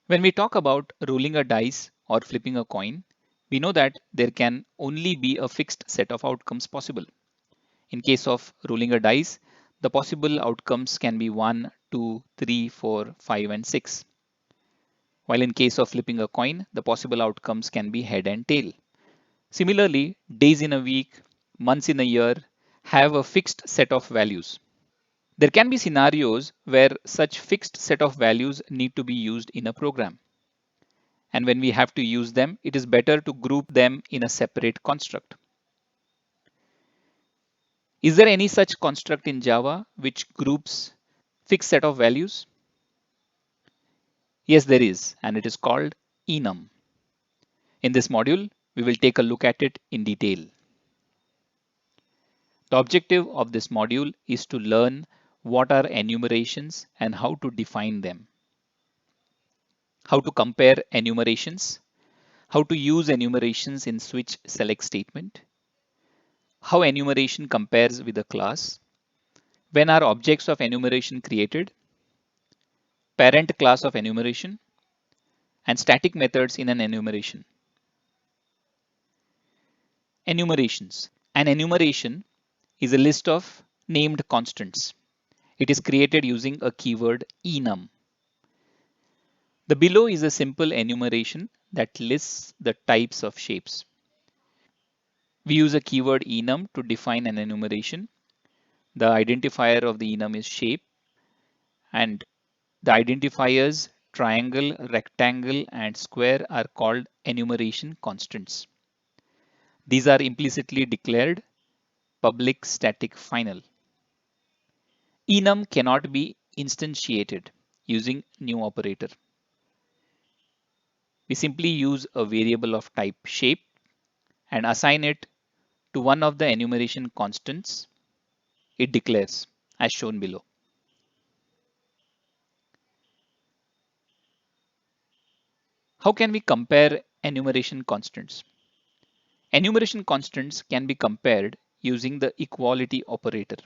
When we talk about rolling a dice or flipping a coin, we know that there can only be a fixed set of outcomes possible. In case of rolling a dice, the possible outcomes can be 1, 2, 3, 4, 5, and 6. While in case of flipping a coin, the possible outcomes can be head and tail. Similarly, days in a week, months in a year have a fixed set of values. There can be scenarios where such fixed set of values need to be used in a program. And when we have to use them, it is better to group them in a separate construct. Is there any such construct in Java which groups fixed set of values? Yes, there is, and it is called enum. In this module, we will take a look at it in detail. The objective of this module is to learn what are enumerations and how to define them, how to compare enumerations, how to use enumerations in switch select statement, how enumeration compares with a class, when are objects of enumeration created, parent class of enumeration, and static methods in an enumeration. Enumerations. An enumeration is a list of named constants. It is created using a keyword enum. The below is a simple enumeration that lists the types of shapes. We use a keyword enum to define an enumeration. The identifier of the enum is shape, and the identifiers triangle, rectangle, and square are called enumeration constants. These are implicitly declared public static final. Enum cannot be instantiated using new operator. We simply use a variable of type shape and assign it to one of the enumeration constants it declares, as shown below. How can we compare enumeration constants? Enumeration constants can be compared using the equality operator.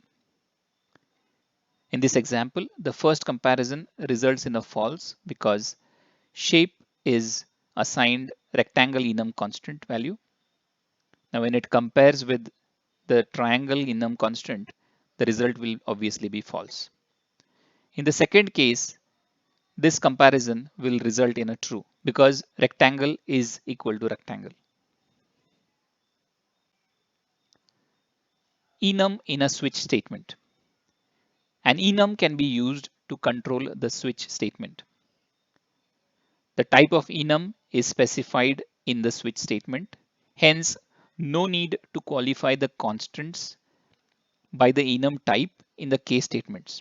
In this example, the first comparison results in a false because shape is assigned rectangle enum constant value. Now, when it compares with the triangle enum constant, the result will obviously be false. In the second case, this comparison will result in a true because rectangle is equal to rectangle. Enum in a switch statement. An enum can be used to control the switch statement. The type of enum is specified in the switch statement. Hence, no need to qualify the constants by the enum type in the case statements.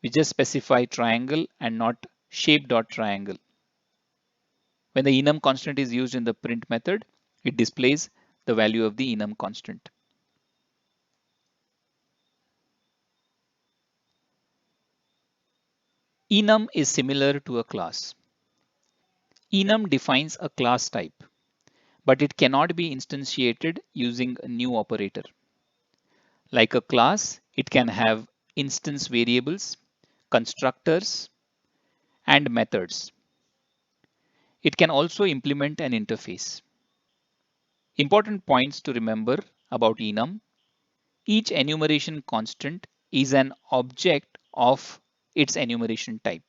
We just specify triangle and not shape.triangle. When the enum constant is used in the print method, it displays the value of the enum constant. Enum is similar to a class. Enum defines a class type, but it cannot be instantiated using a new operator. Like a class, it can have instance variables, constructors, and methods. It can also implement an interface. Important points to remember about enum. Each enumeration constant is an object of its enumeration type.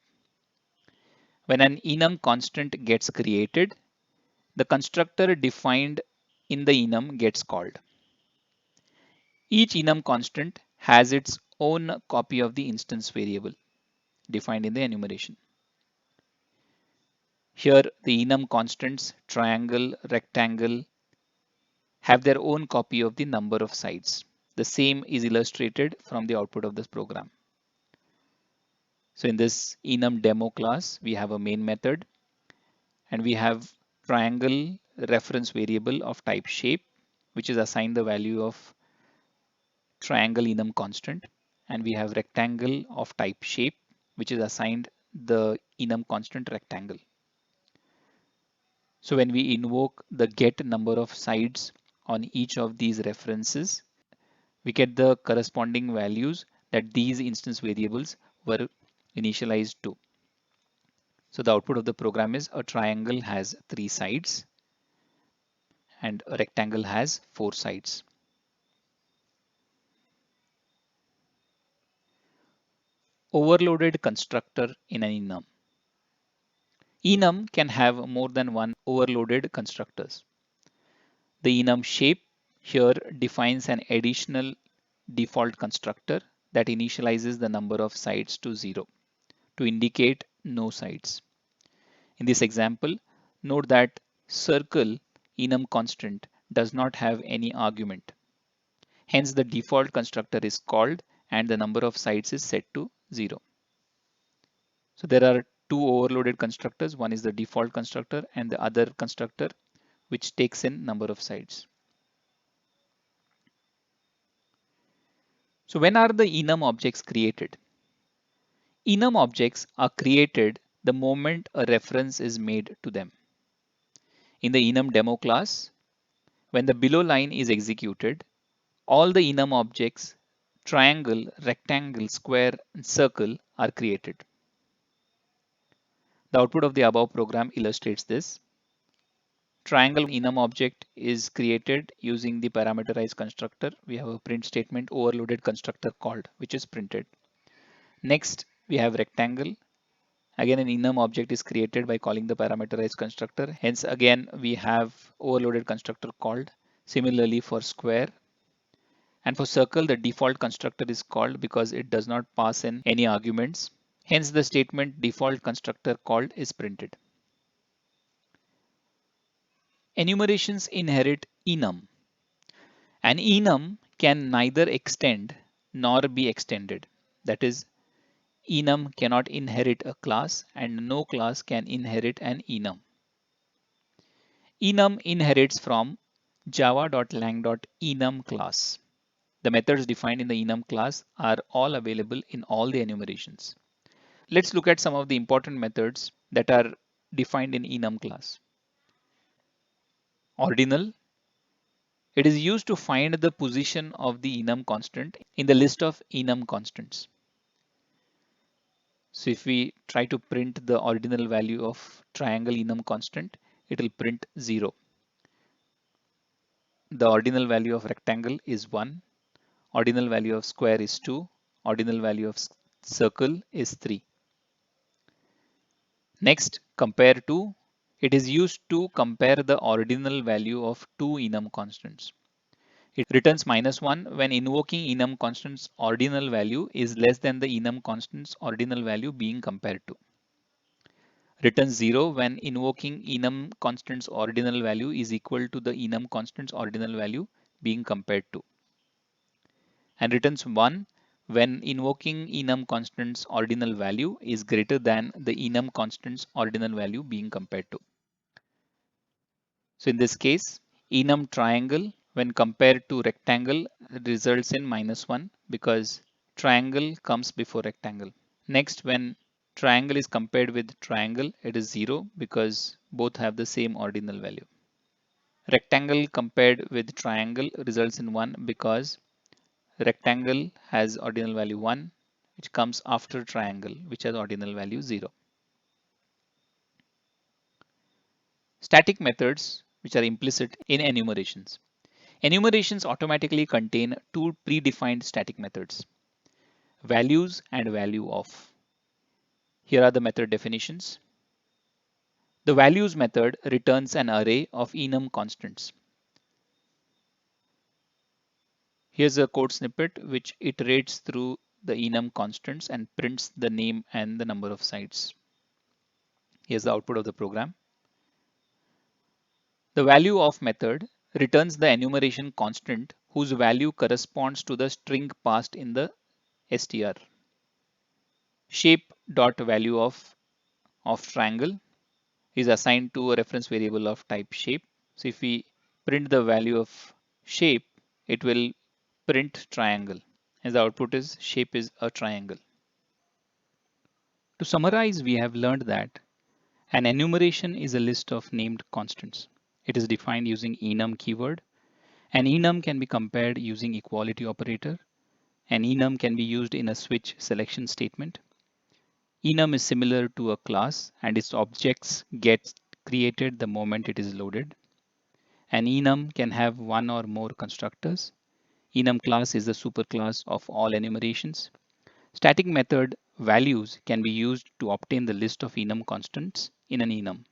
When an enum constant gets created, the constructor defined in the enum gets called. Each enum constant has its own copy of the instance variable defined in the enumeration. Here, the enum constants triangle, rectangle have their own copy of the number of sides. The same is illustrated from the output of this program. So in this enum demo class, we have a main method and we have triangle reference variable of type shape, which is assigned the value of triangle enum constant, and we have rectangle of type shape, which is assigned the enum constant rectangle. So when we invoke the get number of sides on each of these references, we get the corresponding values that these instance variables were initialized to. So the output of the program is a triangle has 3 sides and a rectangle has 4 sides. Overloaded constructor in an enum. Enum can have more than one overloaded constructors. The enum shape here defines an additional default constructor that initializes the number of sides to 0 to indicate no sides. In this example, note that circle enum constant does not have any argument. Hence, the default constructor is called and the number of sides is set to 0. So there are two overloaded constructors. One is the default constructor and the other constructor which takes in number of sides. So when are the enum objects created? Enum objects are created the moment a reference is made to them. In the enum demo class, when the below line is executed, all the enum objects triangle, rectangle, square, and circle are created. The output of the above program illustrates this. Triangle enum object is created using the parameterized constructor. We have a print statement overloaded constructor called, which is printed. Next, we have rectangle. Again, an enum object is created by calling the parameterized constructor. Hence, again, we have overloaded constructor called. Similarly for square. And for circle, the default constructor is called because it does not pass in any arguments. Hence, the statement default constructor called is printed. Enumerations inherit enum. An enum can neither extend nor be extended. That is, enum cannot inherit a class and no class can inherit an enum. Enum inherits from java.lang.enum class. The methods defined in the enum class are all available in all the enumerations. Let's look at some of the important methods that are defined in enum class. Ordinal. It is used to find the position of the enum constant in the list of enum constants. So if we try to print the ordinal value of triangle enum constant, it will print 0. The ordinal value of rectangle is 1. Ordinal value of square is 2. Ordinal value of circle is 3. Next, compare to. It is used to compare the ordinal value of two enum constants. It returns -1 when invoking enum constant's ordinal value is less than the enum constant's ordinal value being compared to. Returns 0 when invoking enum constant's ordinal value is equal to the enum constant's ordinal value being compared to. And returns 1 when invoking enum constant's ordinal value is greater than the enum constant's ordinal value being compared to. So in this case, enum triangle when compared to rectangle results in -1 because triangle comes before rectangle. Next, when triangle is compared with triangle, it is 0 because both have the same ordinal value. Rectangle compared with triangle results in 1 because rectangle has ordinal value 1, which comes after triangle, which has ordinal value 0. Static methods which are implicit in enumerations. Enumerations automatically contain two predefined static methods, values and value of. Here are the method definitions. The values method returns an array of enum constants. Here's a code snippet which iterates through the enum constants and prints the name and the number of sides. Here's the output of the program. The value of method returns the enumeration constant whose value corresponds to the string passed in the str. Shape.value of triangle is assigned to a reference variable of type shape. So if we print the value of shape, it will print triangle, and the output is shape is a triangle. To summarize, we have learned that an enumeration is a list of named constants. It is defined using enum keyword. An enum can be compared using equality operator. An enum can be used in a switch selection statement. Enum is similar to a class and its objects get created the moment it is loaded. An enum can have one or more constructors. Enum class is the superclass of all enumerations. Static method values can be used to obtain the list of enum constants in an enum.